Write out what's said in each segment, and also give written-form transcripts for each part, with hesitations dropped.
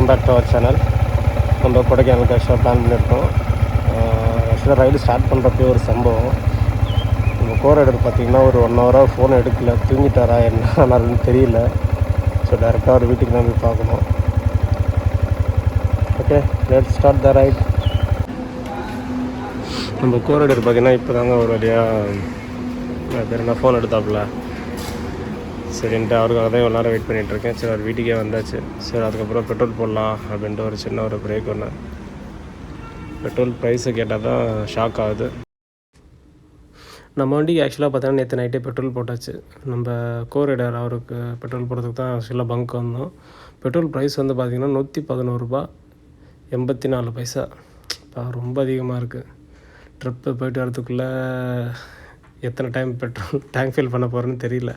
Welcome back to our channel. நம்ம கொடைக்கானலுக்கு ஆக்சுவலாக பிளான் பண்ணியிருக்கோம். ஆக்சுவலாக ரைடு ஸ்டார்ட் பண்ணுறப்பே ஒரு சம்பவம். நம்ம கோர் எடுத்து பார்த்திங்கன்னா ஒரு 1 ஹவராக ஃபோன் எடுக்கல, தூங்கிட்டாரா என்ன ஆனாலுன்னு தெரியல. ஸோ டேரெக்டாக ஒரு வீட்டுக்கு தான் போய் பார்க்கணும். Okay, let's start the right. நம்ம கோர் எடுத்து பார்த்திங்கன்னா இப்போ தாங்க ஒரு வழியாக பேர் என்ன ஃபோன் எடுத்தாப்புல. சரின்ட்டு அவருக்காக தான் இவ்வளோ நேரம் வெயிட் பண்ணிகிட்ருக்கேன். சரி அவர் வீட்டுக்கே வந்தாச்சு. சரி அதுக்கப்புறம் பெட்ரோல் போடலாம் அப்படின்ட்டு ஒரு சின்ன பிரேக் ஒன்று. பெட்ரோல் ப்ரைஸை கேட்டால் தான் ஷாக் ஆகுது. நம்ம வண்டிக்கு ஆக்சுவலாக பார்த்தோன்னா நேற்று நைட்டே பெட்ரோல் போட்டாச்சு. நம்ம கோரைடர் அவருக்கு பெட்ரோல் போடுறதுக்கு தான் ஆக்சுவலாக பங்க் வந்தோம். பெட்ரோல் ப்ரைஸ் வந்து பார்த்திங்கன்னா 111 ரூபா 84 பைசா. இப்போ ரொம்ப அதிகமாக இருக்குது. ட்ரிப்பு போய்ட்டு வரதுக்குள்ளே எத்தனை டைம் பெட்ரோல் டேங்க் ஃபில் பண்ண போகிறேன்னு தெரியல.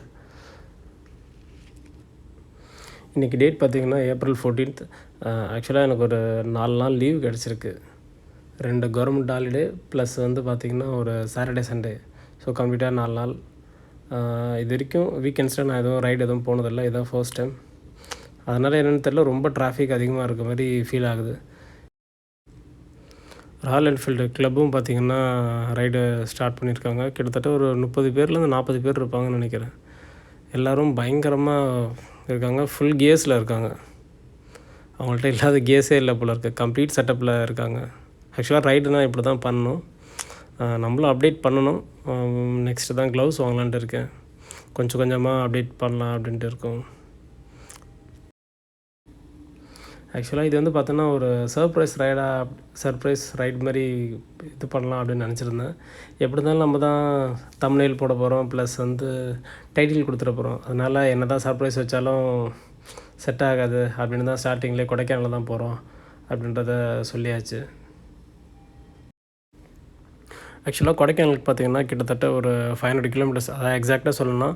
இன்றைக்கி டேட் பார்த்திங்கன்னா April 14th. ஆக்சுவலாக எனக்கு ஒரு 4 நாள் லீவ் கிடச்சிருக்கு. 2 கவர்மெண்ட் ஹாலிடே ப்ளஸ் வந்து பார்த்திங்கன்னா ஒரு சாட்டர்டே சண்டே. ஸோ கம்ப்ளீட்டாக 4 நாள். இது வரைக்கும் வீக்கெண்ட்ஸில் நான் எதுவும் ரைடு எதுவும் போனதில்லை. இதான் ஃபர்ஸ்ட் டைம். அதனால் என்னென்னு தெரியல, ரொம்ப டிராஃபிக் அதிகமாக இருக்க மாதிரி ஃபீல் ஆகுது. ராயல் என்ஃபீல்டு கிளப்பும் பார்த்திங்கன்னா ரைடு ஸ்டார்ட் பண்ணியிருக்காங்க. கிட்டத்தட்ட ஒரு 30 பேர்லேருந்து 40 பேர் இருப்பாங்கன்னு நினைக்கிறேன். எல்லோரும் பயங்கரமாக இருக்காங்க, ஃபுல் கியர்ஸில் இருக்காங்க. அவங்கள்ட்ட இல்லாத கியர்ஸே இல்லை போல இருக்குது. கம்ப்ளீட் செட்டப்பில் இருக்காங்க. ஆக்சுவலாக ரைடுனா இப்படி தான் பண்ணணும். நம்மளும் அப்டேட் பண்ணணும். நெக்ஸ்ட்டு தான் க்ளவுஸ் வாங்கலான்ட்டு இருக்கேன். கொஞ்சம் கொஞ்சமாக அப்டேட் பண்ணலாம் அப்படின்ட்டு இருக்கோம். ஆக்சுவலாக இது வந்து பார்த்தோன்னா ஒரு சர்ப்ரைஸ் ரைட் மாதிரி இது பண்ணலாம் அப்படின்னு நினச்சிருந்தேன். எப்படி இருந்தாலும் நம்ம தான் தம்ப்நெயில் போட போகிறோம், ப்ளஸ் வந்து டைட்டில் கொடுத்துட போகிறோம். அதனால் என்ன தான் சர்ப்ரைஸ் வச்சாலும் செட் ஆகாது அப்படின்னு தான் ஸ்டார்டிங்லேயே கொடைக்கானல் தான் போகிறோம் அப்படின்றத சொல்லியாச்சு. ஆக்சுவலாக கொடைக்கானலுக்கு பார்த்திங்கன்னா கிட்டத்தட்ட ஒரு 500 கிலோமீட்டர்ஸ், அதாவது எக்ஸாக்டாக சொல்லணும்னா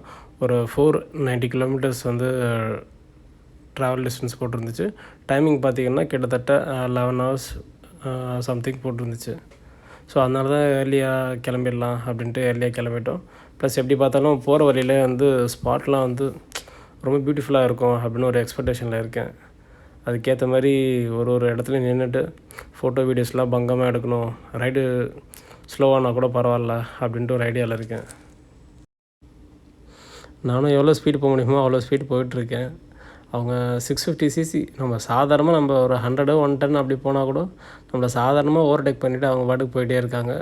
ஒரு 490 கிலோமீட்டர்ஸ் வந்து ட்ராவல் டிஸ்டன்ஸ் போட்டிருந்துச்சு. டைமிங் பார்த்திங்கன்னா கிட்டத்தட்ட 11 ஹவர்ஸ் சம்திங் போட்டிருந்துச்சு. ஸோ அதனால தான் ஏர்லியாக கிளம்பிடலாம் அப்படின்ட்டு ஏர்லியாக கிளம்பிட்டோம். ப்ளஸ் எப்படி பார்த்தாலும் போகிற வழியிலே வந்து ஸ்பாட்லாம் வந்து ரொம்ப பியூட்டிஃபுல்லாக இருக்கும் அப்படின்னு ஒரு எக்ஸ்பெக்டேஷனில் இருக்கேன். அதுக்கேற்ற மாதிரி ஒரு இடத்துல நின்றுட்டு ஃபோட்டோ வீடியோஸ்லாம் பங்கமாக எடுக்கணும். ரைடு ஸ்லோவானா கூட பரவாயில்ல அப்படின்ட்டு ஒரு ஐடியாவில் இருக்கேன். நானும் எவ்வளோ ஸ்பீடு போக முடியுமோ அவ்வளோ ஸ்பீடு போயிட்டுருக்கேன். அவங்க 650cc, நம்ம சாதாரணமாக நம்ம ஒரு 100 110 அப்படி போனால் கூட நம்மளை சாதாரணமாக ஓவர்டேக் பண்ணிவிட்டு அவங்க பாட்டுக்கு போயிட்டே இருக்காங்க.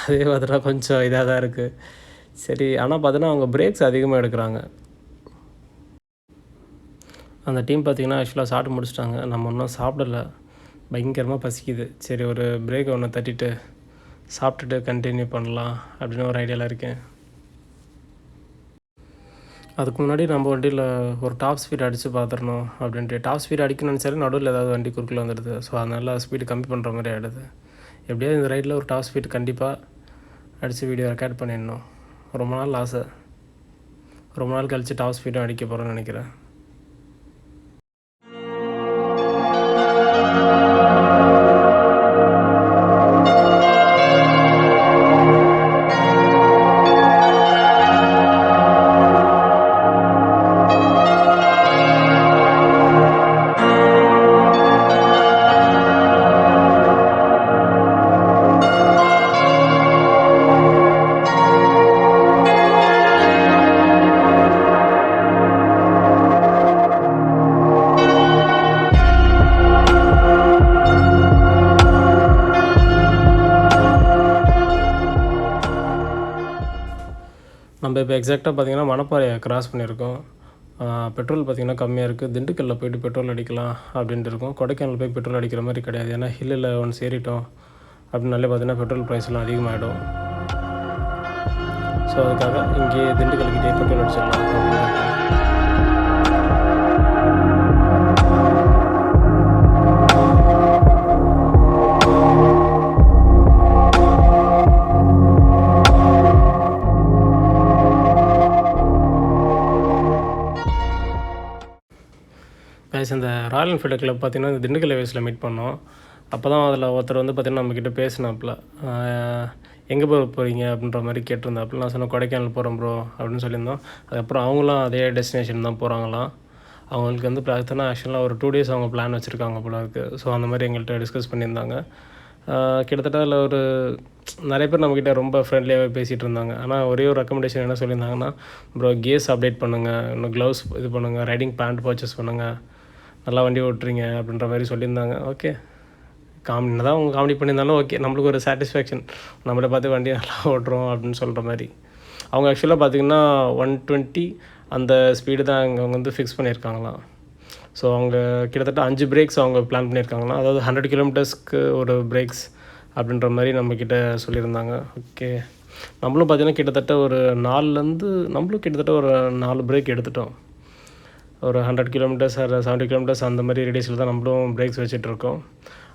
அதே பார்த்தா கொஞ்சம் இதாக தான் இருக்குது. சரி, ஆனால் பார்த்தோன்னா அவங்க பிரேக்ஸ் அதிகமாக எடுக்கிறாங்க. அந்த டீம் பார்த்திங்கன்னா ஆக்சுவலாக சாப்பிட்டு முடிச்சிட்டாங்க. நம்ம இன்னும் சாப்பிடல, பயங்கரமாக பசிக்குது. சரி, ஒரு பிரேக் ஒன்று தட்டிட்டு சாப்பிட்டுட்டு கண்டினியூ பண்ணலாம் அப்படின்னு ஒரு ஐடியாவில் இருக்கேன். அதுக்கு முன்னாடி நம்ம வண்டியில் ஒரு டாப் ஸ்பீட் அடித்து பார்த்துடணும் அப்படின்ட்டு. டாப் ஸ்பீட் அடிக்கணும்னு சரி, நடுவில் ஏதாவது வண்டி குறுக்கில் வந்துடுது. ஸோ அதனால் ஸ்பீடு கம்மி பண்ணுற மாதிரி ஆகிடுது. எப்படியாவது இந்த ரைடில் ஒரு டாப் ஸ்பீட் கண்டிப்பாக அடித்து வீடியோ ரெக்கார்ட் பண்ணிடணும். ரொம்ப நாள் ஆசை. ரொம்ப நாள் கழித்து டாப் ஸ்பீடும் அடிக்க போகிறேன்னு நினைக்கிறேன். நம்ம இப்போ எக்ஸாக்டாக பார்த்திங்கன்னா மணப்பாறையை கிராஸ் பண்ணியிருக்கோம். பெட்ரோல் பார்த்திங்கன்னா கம்மியாக இருக்குது. திண்டுக்கல்லில் போய்ட்டு பெட்ரோல் அடிக்கலாம் அப்படின்ட்டு இருக்கோம். கொடைக்கானல் போய் பெட்ரோல் அடிக்கிற மாதிரி கிடையாது. ஏன்னா ஹில்லில் ஒன்று ஏறிட்டோம் அப்படின்னாலே பார்த்திங்கன்னா பெட்ரோல் ப்ரைஸ்லாம் அதிகமாகிடும். ஸோ அதுக்காக இங்கேயே திண்டுக்கல்கிட்டே பெட்ரோல் அடிச்சிடலாம் அப்படின்னு. இந்த ராயல் என்ஃபீல்டு கிளப் பார்த்திங்கன்னா இந்த திண்டுக்கல் வேஸில் மீட் பண்ணோம். அப்போ தான் அதில் ஒருத்தர் வந்து பார்த்திங்கன்னா நம்மக்கிட்ட பேசினாப்புல, எங்கே போகிறீங்க அப்படின்ற மாதிரி கேட்டிருந்தாப்புல. நான் சொன்னேன் கொடைக்கானல் போகிறோம் ப்ரோ அப்படின்னு சொல்லியிருந்தோம். அதுக்கப்புறம் அவங்களும் அதே டெஸ்டினேஷன் தான் போகிறாங்களாம். அவங்களுக்கு வந்து பார்த்தோன்னா ஆக்சுவலாக ஒரு 2 days அவங்க பிளான் வச்சுருக்காங்க போல இருக்குது. ஸோ அந்த மாதிரி எங்கள்கிட்ட டிஸ்கஸ் பண்ணியிருந்தாங்க. கிட்டத்தட்ட அதில் ஒரு நிறைய பேர் நம்மக்கிட்ட ரொம்ப ஃப்ரெண்ட்லியாகவே பேசிகிட்டு இருந்தாங்க. ஆனால் ஒரே ஒரு ரெக்கமெண்டேஷன் என்ன சொல்லியிருந்தாங்கன்னா, ப்ரோ கியர்ஸ் அப்டேட் பண்ணுங்கள், இன்னும் க்ளவுஸ் இது பண்ணுங்கள், ரைடிங் பேண்ட் பர்ச்சேஸ் பண்ணுங்கள், நல்லா வண்டி ஓட்டுறீங்க அப்படின்ற மாதிரி சொல்லியிருந்தாங்க. ஓகே, காமெடி தான் அவங்க காமெடி பண்ணியிருந்தாலும் ஓகே, நம்மளுக்கு ஒரு சாட்டிஸ்ஃபேக்ஷன், நம்மளை பார்த்து வண்டியை நல்லா ஓட்டுறோம் அப்படின்னு சொல்கிற மாதிரி. அவங்க ஆக்சுவலாக பார்த்திங்கன்னா 120 அந்த ஸ்பீடு தான் அவங்க வந்து ஃபிக்ஸ் பண்ணியிருக்காங்களாம். ஸோ அவங்க கிட்டத்தட்ட 5 பிரேக்ஸ் அவங்க பிளான் பண்ணியிருக்காங்களாம். அதாவது 100 கிலோமீட்டர்ஸ்க்கு ஒரு பிரேக்ஸ் அப்படின்ற மாதிரி நம்மக்கிட்ட சொல்லியிருந்தாங்க. ஓகே, நம்மளும் பார்த்திங்கன்னா கிட்டத்தட்ட ஒரு 4 பிரேக் எடுத்துட்டோம். ஒரு 100 கிலோமீட்டர்ஸ் 70 கிலோமீட்டர்ஸ் அந்த மாதிரி ரேடியஸில் தான் நம்மளும் பிரேக்ஸ் வச்சிட்ருக்கோம்.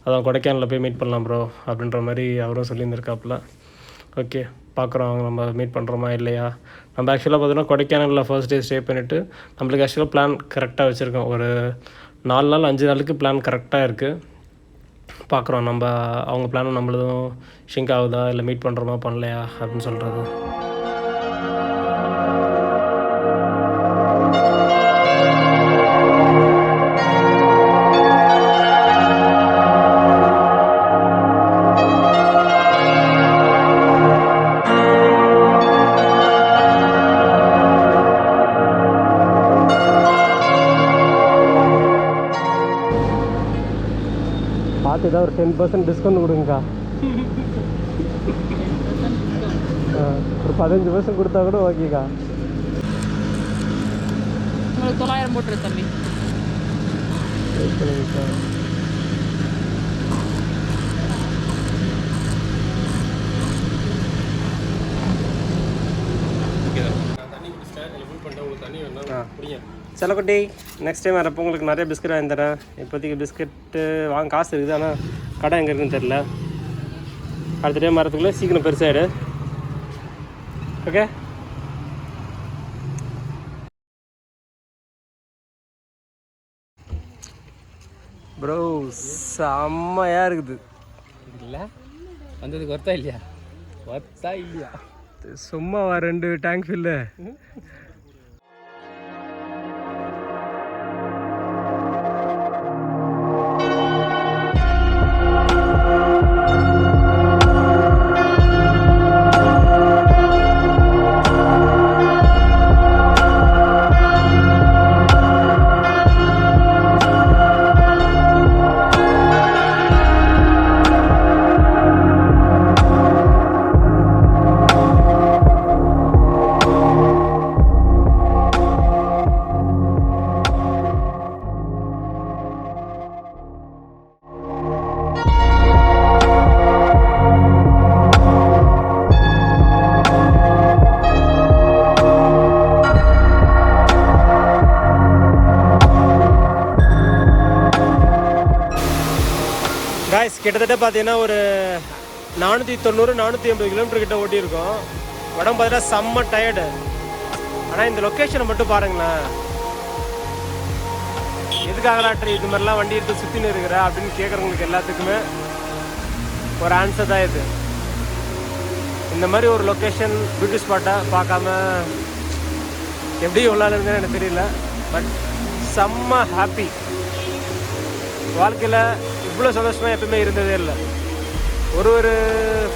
அதான் கொடைக்கானலில் போய் மீட் பண்ணலாம் ப்ரோ அப்படின்ற மாதிரி அவரும் சொல்லியிருந்திருக்காப்புல. ஓகே, பார்க்குறோம் அவங்க நம்ம மீட் பண்ணுறோமா இல்லையா. நம்ம ஆக்சுவலாக பார்த்தோன்னா கொடைக்கானலில் ஃபர்ஸ்ட் டே ஸ்டே பண்ணிவிட்டு நம்மளுக்கு ஆக்சுவலாக பிளான் கரெக்டாக வச்சுருக்கோம். ஒரு 4 நாள் 5 நாளுக்கு பிளான் கரெக்டாக இருக்குது. பார்க்குறோம் நம்ம அவங்க பிளானும் நம்மளதும் ஷிங்க் ஆகுதா இல்லை மீட் பண்ணுறோமா பண்ணலையா அப்படின்னு சொல்கிறது. பார்த்து ஏதாவது ஒரு 10% டிஸ்கவுண்ட் கொடுங்கக்கா. ஒரு 15% கொடுத்தா கூட ஓகேக்கா. உங்களுக்கு 900 போட்டுரு தம்பி. செல்லக்குட்டி, நெக்ஸ்ட் டைம் வரப்போ உங்களுக்கு நிறைய பிஸ்கட் வாங்கி தரேன். இப்போதைக்கு பிஸ்கெட்டு வாங்க காசு இருக்குது, ஆனால் கடை எங்கே இருக்குதுன்னு தெரில. அடுத்த டைம் வரத்துக்குள்ளே சீக்கிரம் பெருசாகிடு. ஓகே, ப்ரோ செம்மையாக இருக்குது இல்லை? வந்ததுக்கு ஒர்த்தா இல்லையா? ஒர்த்தா இல்லையா? சும்மா 2 டேங்க் ஃபில்லு. காய்ஸ், கிட்டத்தட்ட பார்த்தீங்கன்னா ஒரு 490-480 கிலோமீட்டர் கிட்ட ஓட்டியிருக்கோம். உடம்பு பார்த்தீங்கன்னா செம்ம டயர்டு. ஆனால் இந்த லொக்கேஷனை மட்டும் பாருங்களேன். எதுக்காக லாட்ரி இது மாதிரிலாம் வண்டி எடுத்து சுற்றின்னு இருக்கிற அப்படின்னு கேட்குறவங்களுக்கு எல்லாத்துக்குமே ஒரு ஆன்சர் தான் இது. இந்த மாதிரி ஒரு லொக்கேஷன் பியூட்டி ஸ்பாட்டை பார்க்காம எப்படி எவ்வளோ இருந்தேன்னு எனக்கு தெரியல. பட் செம்ம ஹாப்பி. வாழ்க்கையில் இவ்வளோ சந்தோஷமாக எப்பவுமே இருந்ததே இல்லை. ஒரு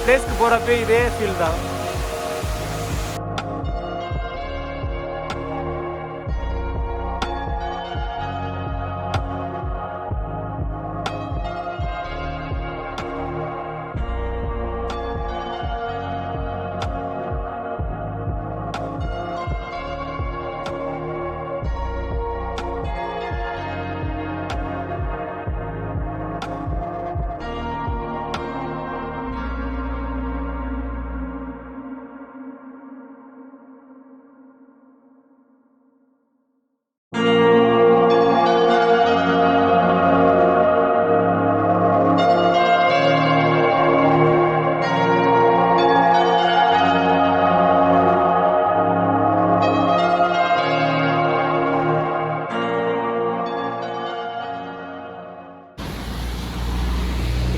பிளேஸ்க்கு போகிறப்ப இதே ஃபீல் தான்.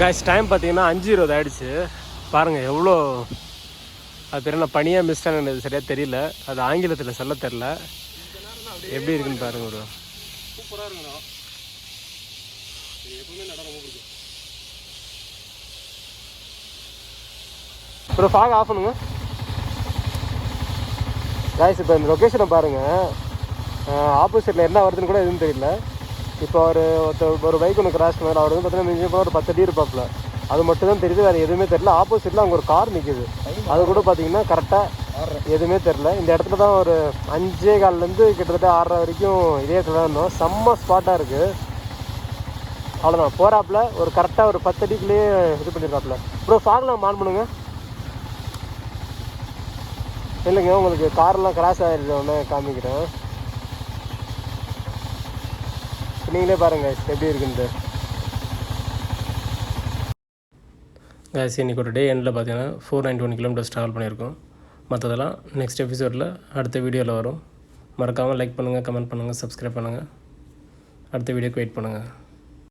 காய்ஸ், டைம் பார்த்தீங்கன்னா 5:20 ஆகிடுச்சு. பாருங்கள் எவ்வளோ அது பேர் என்ன பனியாக மிஸ்டானது சரியாக தெரியல. அது ஆங்கிலத்தில் சொல்ல தெரில. எப்படி இருக்குன்னு பாருங்கள். சூப்பராக இருக்குண்ணா. எப்பவுமே நடம் ரொம்ப பிடிக்கும். ப்ரோ ஃபாக் ஆஃப் பண்ணுங்க காய்ஸ். இப்போ இந்த லொக்கேஷனை பாருங்கள், ஆப்போசிட்டில் என்ன வருதுன்னு கூட எதுவும் தெரியல. இப்போ ஒரு பைக் ஒன்று கிராஷ் பண்ணார். அவர் வந்து பார்த்தீங்கன்னா மிஞ்சி ஒரு 10 அடி இருப்பாப்புல. அது மட்டும் தான் தெரியுது, வேறு எதுவுமே தெரியல. ஆப்போசிட்டில் அங்கே ஒரு கார் நிற்கிது, அது கூட பார்த்தீங்கன்னா கரெக்டாக எதுவுமே தெரில. இந்த இடத்துல தான் ஒரு 5:15 கிட்டத்தட்ட 6:30 வரைக்கும் இதே இடத்துல தான் இருந்தோம். செம்ம ஸ்பாட்டாக இருக்குது. அவ்வளோதான், போகிறாப்புல ஒரு கரெக்டாக ஒரு 10 அடிக்குள்ளேயே இது பண்ணியிருக்காப்புல. ப்ரோ ஃபாக்லாம் ஆன் பண்ணுங்க. இல்லைங்க, உங்களுக்கு கார்லாம் கிராஷ் ஆகிடுது, ஒன்று காமிக்கிறேன், நீங்களே பாருங்கள் எப்படி இருக்குன்ட்டு. கேஸ் இன்றைக்கி ஒரு டே எண்டில் பார்த்தீங்கன்னா 491 கிலோமீட்டர்ஸ் ட்ராவல் பண்ணியிருக்கோம். மற்றதெல்லாம் நெக்ஸ்ட் எபிசோடில் அடுத்த வீடியோவில் வரும். மறக்காமல் லைக் பண்ணுங்கள், கமெண்ட் பண்ணுங்கள், சப்ஸ்கிரைப் பண்ணுங்கள். அடுத்த வீடியோக்கு வெயிட் பண்ணுங்கள்.